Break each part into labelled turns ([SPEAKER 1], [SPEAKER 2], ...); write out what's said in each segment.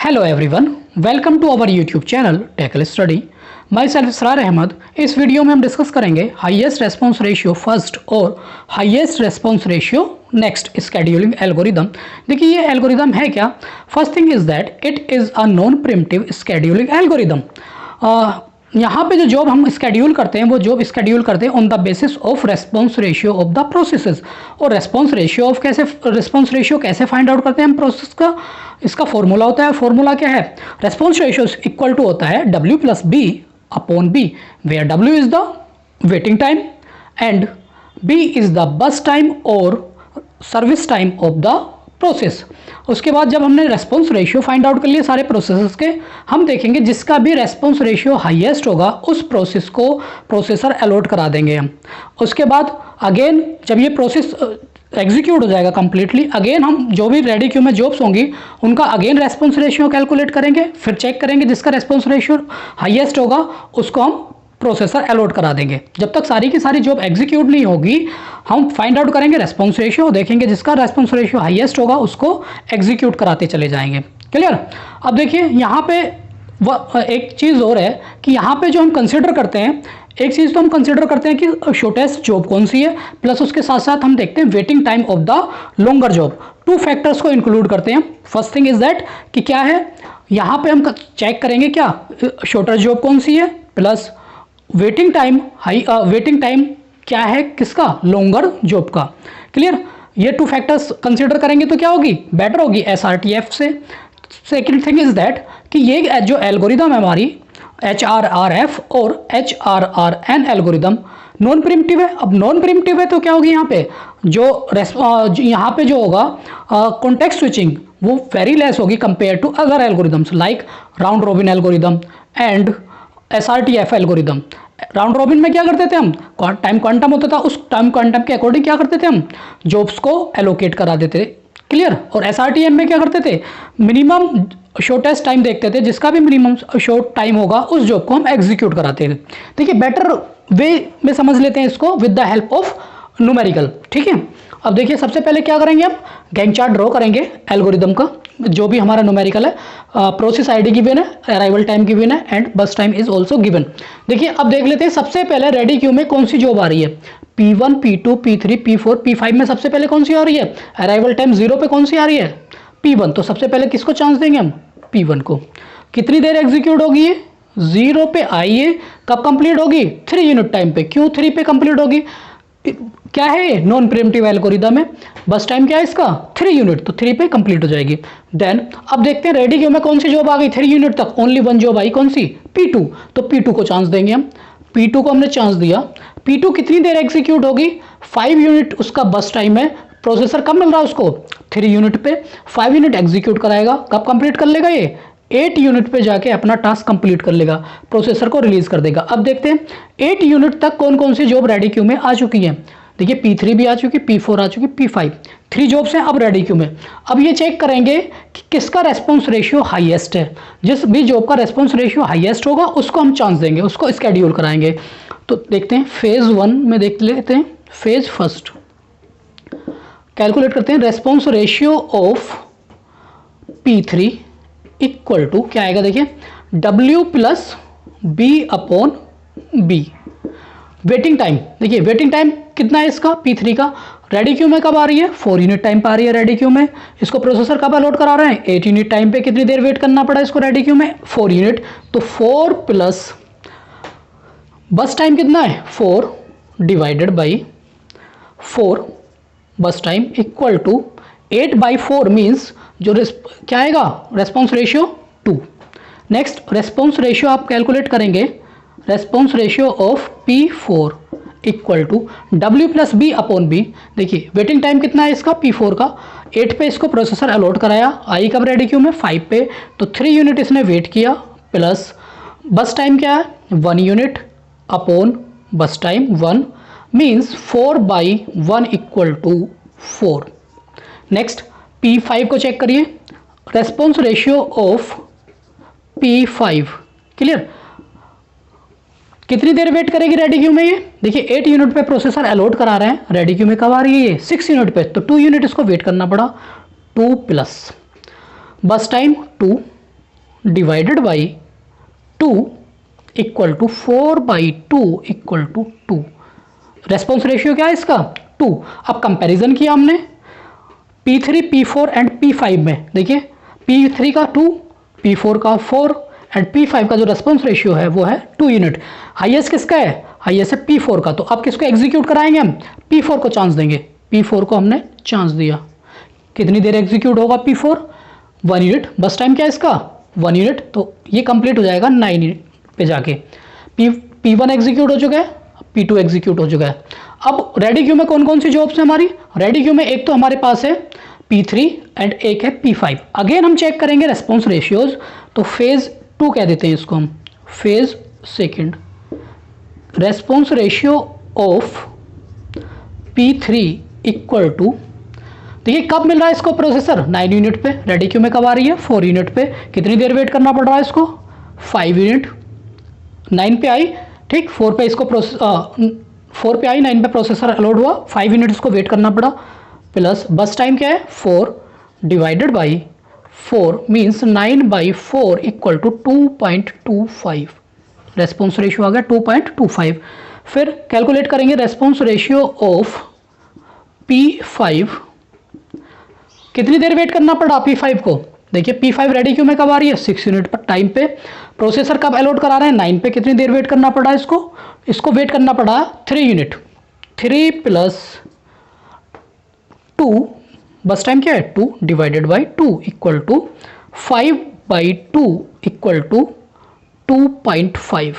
[SPEAKER 1] Hello everyone, welcome to our YouTube channel टेकल study. Myself Israr Ahmad. इस video में हम डिस्कस करेंगे हाईएस्ट रेस्पॉन्स रेशियो फर्स्ट और highest response ratio next scheduling algorithm. देखिए ये एल्गोरिदम है क्या। First thing is that it is a non primitive scheduling algorithm. यहाँ पे जो जॉब हम स्केड्यूल करते हैं वो जॉब स्केड्यूल करते हैं on the basis of response ratio of the processes. और रेस्पॉन्स रेशियो कैसे फाइंड आउट करते हैं हम प्रोसेस का। इसका फॉर्मूला होता है। फॉर्मूला क्या है? रेस्पॉन्स रेशियो इक्वल टू होता है W plus B upon B, where W is the waiting time and B is the burst time और service time of the process. उसके बाद जब हमने रेस्पॉन्स रेशियो फाइंड आउट कर लिए सारे प्रोसेसेस के, हम देखेंगे जिसका भी रेस्पॉन्स रेशियो हाईएस्ट होगा उस प्रोसेस को प्रोसेसर अलॉट करा देंगे हम। उसके बाद अगेन जब ये प्रोसेस एग्जीक्यूट हो जाएगा कंप्लीटली, अगेन हम जो भी रेडी क्यू में जॉब्स होंगी उनका अगेन रेस्पॉन्स रेशियो कैलकुलेट करेंगे, फिर चेक करेंगे जिसका रेस्पॉन्स रेशियो हाईएस्ट होगा उसको हम प्रोसेसर अलॉट करा देंगे। जब तक सारी की सारी जॉब एग्जीक्यूट नहीं होगी हम फाइंड आउट करेंगे रेस्पॉन्स रेशियो, देखेंगे जिसका रेस्पॉन्स रेशियो हाईएस्ट होगा उसको एग्जीक्यूट कराते चले जाएंगे। क्लियर? अब देखिए यहाँ पे एक चीज़ और है कि यहाँ पे जो हम कंसिडर करते हैं, एक चीज़ तो हम कंसिडर करते हैं कि शॉर्टेस्ट जॉब कौन सी है, प्लस उसके साथ साथ हम देखते हैं waiting time of the longer job. Two factors को इंक्लूड करते हैं। फर्स्ट थिंग इज दैट कि क्या है, यहाँ पे हम चेक करेंगे क्या शॉर्टर जॉब कौन सी है, प्लस वेटिंग टाइम क्या है किसका, लॉन्गर जॉब का। क्लियर? ये टू फैक्टर्स कंसिडर करेंगे तो क्या होगी, बेटर होगी SRTF से। सेकेंड थिंग इज दैट कि ये जो एल्गोरिदम है हमारी HRRF और HRRN एल्गोरिदम नॉन प्रिमिटिव है। अब नॉन प्रिमिटिव है तो क्या होगी यहाँ पे यहाँ पे जो होगा कॉन्टेक्स्ट स्विचिंग वो वेरी लेस होगी compare to other algorithms like round robin algorithm and SRTF algorithm. Round robin में क्या करते थे हम, टाइम क्वांटम होता था, उस टाइम क्वांटम के अकॉर्डिंग क्या करते थे हम जॉब्स को एलोकेट करा देते थे। क्लियर? और SRTM में क्या करते थे, मिनिमम शॉर्टेस्ट टाइम देखते थे, जिसका भी मिनिमम शॉर्ट टाइम होगा उस जॉब को हम एग्जीक्यूट कराते थे। देखिए बेटर वे में समझ लेते हैं इसको with the help of numerical. ठीक है? अब देखिए सबसे पहले क्या करेंगे, हम गैंट चार्ट ड्रॉ करेंगे एल्गोरिदम का, जो भी हमारा न्यूमेरिकल है। प्रोसेस आईडी गिवन है, अराइवल टाइम गिवन है एंड बस टाइम इज ऑल्सो गिवन। देखिए अब देख लेते हैं सबसे पहले रेडी क्यू में कौन सी जॉब आ रही है। P1, P2, P3, P4, P5 में सबसे पहले कौन सी आ रही है, अराइवल टाइम 0 पे कौन सी आ रही है, P1। तो सबसे पहले किसको चांस देंगे हम, P1 को। कितनी देर एग्जीक्यूट होगी ये, 0 पे आई है, कब कंप्लीट होगी, 3 यूनिट टाइम पे। क्यों 3 पे कंप्लीट होगी, क्या है नॉन प्रिमिटिव एल्गोरिदम है, बस टाइम क्या है इसका 3 यूनिट, तो 3 पे कंप्लीट हो जाएगी। देन अब देखते हैं रेडी क्यू में कौन सी जॉब आ गई 3 यूनिट तक, ओनली वन जॉब आई, कौन सी, P2। तो P2 को चांस देंगे हम। P2 को हमने चांस दिया। P2 कितनी देर एग्जीक्यूट होगी, 5 यूनिट उसका बस टाइम है। प्रोसेसर कब मिल रहा है उसको, 3 यूनिट पे, 5 यूनिट एग्जीक्यूट कराएगा। कब कंप्लीट कर लेगा ये, 8 यूनिट पे जाके अपना टास्क कंप्लीट कर लेगा, प्रोसेसर को रिलीज कर देगा। अब देखते हैं 8 यूनिट तक कौन कौन सी जॉब रेडी क्यू में आ चुकी है। देखिए P3 भी आ चुकी, P4 आ चुकी, P5, 3 जॉब्स हैं अब रेडी क्यू में। अब ये चेक करेंगे कि किसका रेस्पॉन्स रेशियो हाईएस्ट है। जिस भी जॉब का रेस्पॉन्स रेशियो हाईएस्ट होगा उसको हम चांस देंगे, उसको स्केड्यूल कराएंगे। तो देखते हैं फेज 1 में देख लेते हैं। फेज फर्स्ट कैलकुलेट करते हैं response ratio of P3 equal to क्या आएगा, देखिए W plus B upon B। Waiting time, देखिए वेटिंग टाइम कितना है इसका P3 का, रेडी क्यू में कब आ रही है, 4 यूनिट टाइम पे आ रही है रेडी क्यू में। इसको प्रोसेसर कब अलॉट करा रहे हैं, 8 यूनिट टाइम पे। कितनी देर वेट करना पड़ा इसको रेडी क्यू में, 4 यूनिट। तो 4 प्लस बस टाइम कितना है, 4 डिवाइडेड बाई 4 बस टाइम इक्वल टू 8/4 मीन्स जो क्या आएगा, response ratio 2। Next response ratio आप कैलकुलेट करेंगे, response ratio of P4 equal to W plus B upon B। देखिए वेटिंग टाइम कितना है इसका P4 का, 8 पे इसको प्रोसेसर अलॉट कराया, आई कब रेडी क्यू में 5 पे, तो 3 यूनिट इसने वेट किया, प्लस बस टाइम क्या है 1 unit upon burst time 1 means 4/1 equal to 4। Next P5 को चेक करिए, response ratio of P5। Clear? कितनी देर वेट करेगी रेडी क्यू में ये, देखिए 8 यूनिट पे प्रोसेसर अलॉट करा रहे हैं, रेडी क्यू में कब आ रही है ये 6 यूनिट पे, तो 2 यूनिट इसको वेट करना पड़ा। 2 plus burst time 2 divided by 2 equal to 4/2 equal to 2। Response ratio क्या है इसका? 2। अब कंपैरिजन किया हमने P3, P4 एंड P5 में। देखिए P3 का 2, P4 का 4 एंड P5 का जो रेस्पॉन्स रेशियो है वो है 2 यूनिट। हाईएस्ट किसका है? हाईएस्ट है P4 का। तो अब किसको एग्जीक्यूट कराएंगे हम? P4 को चांस देंगे। P4 को हमने चांस दिया। कितनी देर एग्जीक्यूट होगा P4? 1 यूनिट। बस टाइम क्या है इसका? 1 यूनिट। तो ये कंप्लीट हो जाएगा 9 यूनिट पे जाके। P1 एग्जीक्यूट हो चुका है, P2 एग्जीक्यूट हो चुका है। अब रेडी क्यू में कौन कौन सी जॉब्स है हमारी? रेडी क्यू में एक तो हमारे पास है P3 एंड एक है P5। अगेन हम चेक करेंगे रेस्पॉन्स रेशियोज। तो फेज 2 कह देते हैं इसको हम, phase second. Response ratio of P3 equal to, देखिए कब मिल रहा है इसको प्रोसेसर? 9 यूनिट पे। रेडी क्यू में कब आ रही है? 4 यूनिट पे। कितनी देर वेट करना पड़ रहा है इसको? 5 यूनिट। 9 पे आई, ठीक, 4 पे इसको 4 पे आई, 9 पे प्रोसेसर अलोड हुआ, 5 यूनिट इसको वेट करना पड़ा। प्लस बस टाइम क्या है? 4 divided by 4 means 9/4 equal to 2.25। Response ratio आ गया 2.25। फिर कैलकुलेट करेंगे रेस्पॉन्स रेशियो ऑफ P5। कितनी देर वेट करना पड़ा P5 को? देखिए P5 रेडी क्यू में कब आ रही है? 6 यूनिट पर टाइम पे। प्रोसेसर कब अलॉट करा रहे हैं? 9 पे। कितनी देर वेट करना पड़ा इसको वेट करना पड़ा 3 यूनिट। 3 + 2, बस टाइम क्या है? 2 divided by 2 equal to 5/2 equal to 2.5।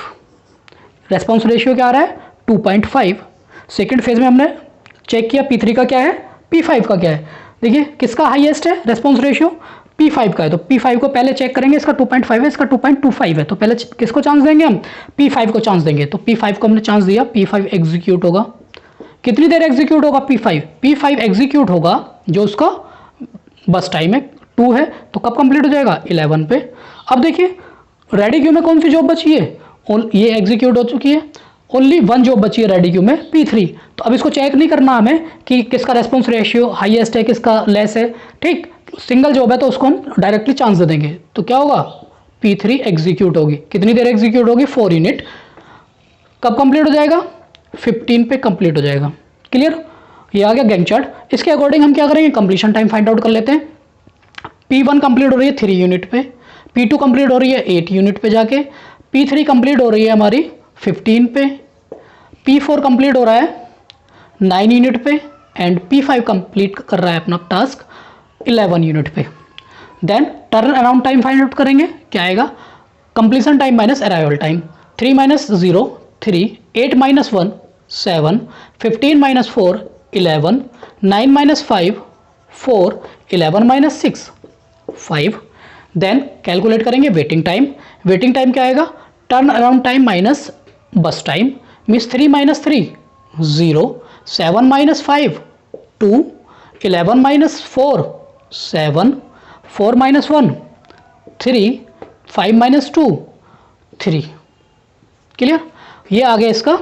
[SPEAKER 1] Response ratio क्या आ रहा है? 2.5। सेकेंड फेज में हमने चेक किया P3 का क्या है, P5 का क्या है। देखिए किसका हाईएस्ट है रेस्पॉन्स रेशियो? P5 का है। तो P5 को पहले चेक करेंगे, इसका 2.5 है, इसका 2.25 है। तो पहले किसको चांस देंगे हम? P5 को चांस देंगे। तो P5 को हमने चांस दिया, P5 एग्जीक्यूट होगा। कितनी देर एग्जीक्यूट होगा P5? P5 एग्जीक्यूट होगा, जो उसका बस टाइम है 2 है, तो कब कंप्लीट हो जाएगा? 11 पे। अब देखिए रेडी क्यू में कौन सी जॉब बची है? ये एग्जीक्यूट हो चुकी है। ओनली 1 जॉब बची है रेडी क्यू में, P3। तो अब इसको चेक नहीं करना हमें कि किसका रेस्पॉन्स रेशियो हाईएस्ट है, किसका लेस है, ठीक। सिंगल जॉब है तो उसको हम डायरेक्टली चांस दे देंगे। तो क्या होगा? P3 एग्जीक्यूट होगी। कितनी देर एग्जीक्यूट होगी? 4 यूनिट। कब कंप्लीट हो जाएगा? 15 पे कंप्लीट हो जाएगा। क्लियर? ये आ गया गैंग चार्ट। इसके अकॉर्डिंग हम क्या करेंगे? कंप्लीशन टाइम फाइंड आउट कर लेते हैं। P1 कंप्लीट हो रही है 3 यूनिट पे, P2 कंप्लीट हो रही है 8 यूनिट पे जाके, P3 कंप्लीट हो रही है हमारी 15 पे, P4 कंप्लीट हो रहा है 9 यूनिट पे एंड P5 कंप्लीट कर रहा है अपना टास्क 11 यूनिट पे। Then turn around time find out करेंगे। क्या आएगा? Completion time minus arrival time. 3 - 0 3, 8 - 1 7, 15 - 4 11, 9 - 5 4, 11 - 6 5। Then calculate करेंगे वेटिंग टाइम। वेटिंग टाइम क्या आएगा? टर्न अराउंड टाइम माइनस बस टाइम मीन्स 3 - 3 0, 7 - 5 2, 11 - 4 7, 4 - 1 3, 5 - 2 3। क्लियर? ये आ गया इसका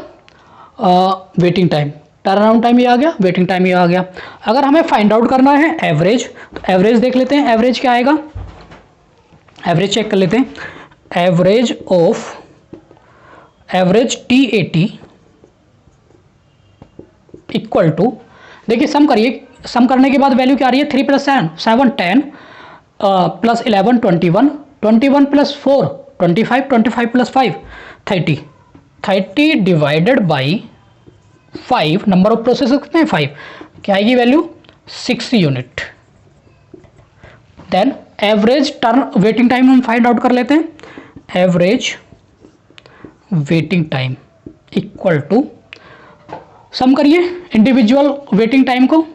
[SPEAKER 1] waiting time. Turn around time ये आ गया, वेटिंग टाइम ये आ गया। अगर हमें फाइंड आउट करना है एवरेज, तो एवरेज देख लेते हैं। एवरेज क्या आएगा? एवरेज चेक कर लेते हैं। Average of average T80 equal to, देखिए सम करिए, सम करने के बाद वैल्यू क्या आ रही है? 3 + 7 10 plus 11 21, 21 + 4 25, 25 + 5 30, 30 divided by 5, number of processor कितने हैं? 5। क्या आएगी value? 6 unit. Then average turn waiting time हम फाइंड आउट कर लेते हैं। Average waiting time equal to, sum करिए इंडिविजुअल वेटिंग टाइम को।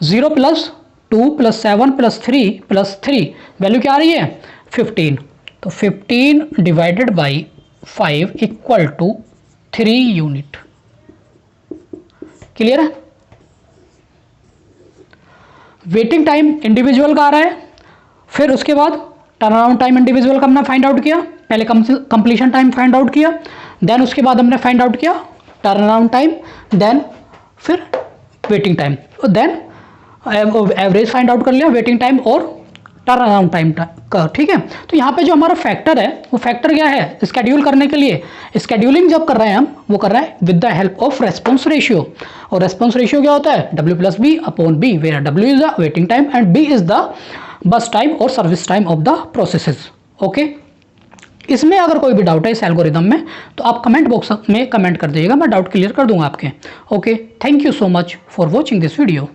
[SPEAKER 1] 0 + 2 + 7 + 3 + 3 वैल्यू क्या आ रही है? 15। तो 15 divided by 5 equal to 3 unit. Clear है? वेटिंग टाइम इंडिविजुअल का आ रहा है, फिर उसके बाद टर्न अराउंड टाइम इंडिविजुअल का हमने फाइंड आउट किया, पहले कंप्लीशन टाइम फाइंड आउट किया, देन उसके बाद हमने फाइंड आउट किया टर्न अराउंड टाइम, देन फिर waiting time, then average find out कर लिया, वेटिंग टाइम और टर्न अराउंड टाइम का, ठीक है। तो यहाँ पे जो हमारा फैक्टर है वो फैक्टर क्या है, स्केड्यूल करने के लिए स्केड्यूलिंग जब कर रहे हैं हम, वो कर रहे हैं with the help of response ratio. और रेस्पॉन्स रेशियो क्या होता है, W+B/B, where W is the waiting time and B is the burst time और service time of the processes. Okay, इसमें अगर कोई भी डाउट है इस एल्गोरिदम में तो आप कमेंट बॉक्स में कमेंट कर दीजिएगा, मैं डाउट क्लियर कर दूंगा आपके। Okay, thank you so much for watching this video.